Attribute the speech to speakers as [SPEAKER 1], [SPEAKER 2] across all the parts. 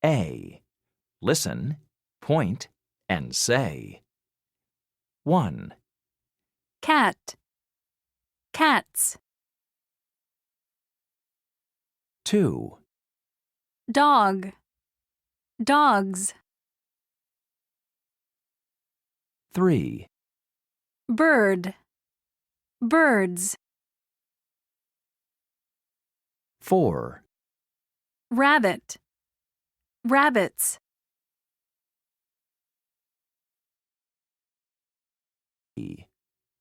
[SPEAKER 1] A. Listen, point, and say. 1,
[SPEAKER 2] Cat, cats.
[SPEAKER 1] 2,
[SPEAKER 2] Dog, dogs.
[SPEAKER 1] 3,
[SPEAKER 2] Bird, birds.
[SPEAKER 1] 4,
[SPEAKER 2] Rabbit, rabbits.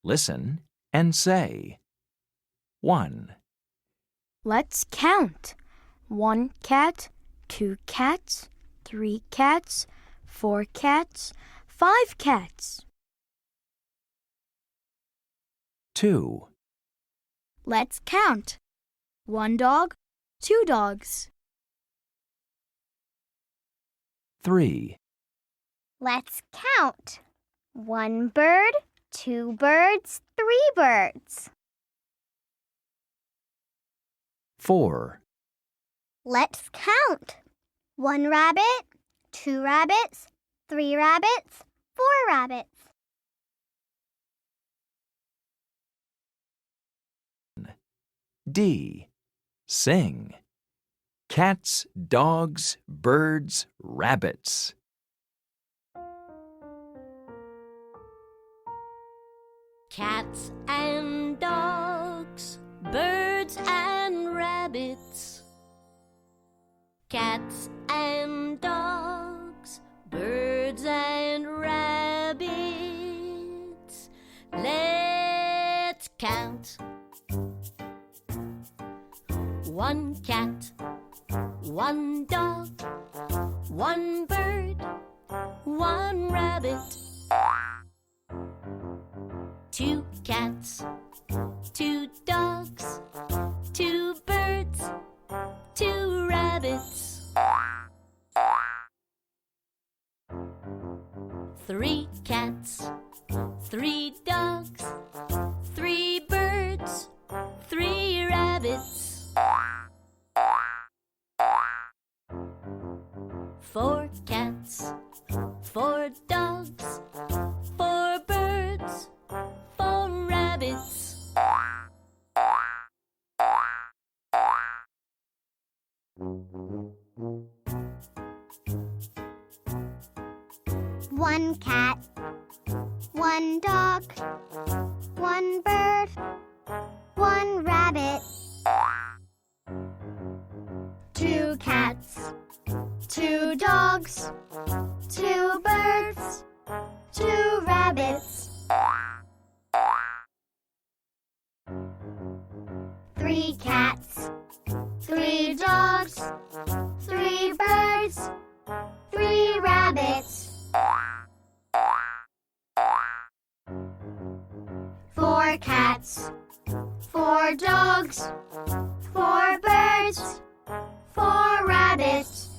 [SPEAKER 1] Listen and say. 1,
[SPEAKER 3] Let's count. 1 cat, 2 cats, 3 cats, 4 cats, 5 cats.
[SPEAKER 1] 2,
[SPEAKER 3] Let's count. 1 dog, 2 dogs.
[SPEAKER 1] 3,
[SPEAKER 4] Let's count. 1 bird, 2 birds, 3 birds.
[SPEAKER 1] 4,
[SPEAKER 4] Let's count. 1 rabbit, 2 rabbits, 3 rabbits, 4 rabbits.
[SPEAKER 1] D. Sing. Cats, dogs, birds, rabbits.
[SPEAKER 5] Cats and dogs, birds and rabbits. Cats and dogs, birds and rabbits. Let's count. 1 cat, 1 dog, 1 bird, 1 rabbit. 2 cats, 2 dogs, 2 birds, 2 rabbits. 3 cats, 3 dogs, 3 birds, 3 rabbits. 4 cats, 4 dogs, 4 birds, 4 rabbits.
[SPEAKER 4] 1 cat, 1 dog, 1 bird, 1 rabbit. 2 cats, 2 dogs, 2 birds, 2 rabbits. 3 cats, 3 dogs, 3 birds, 3 rabbits. 4 cats, 4 dogs, 4 birds, 4 rabbits.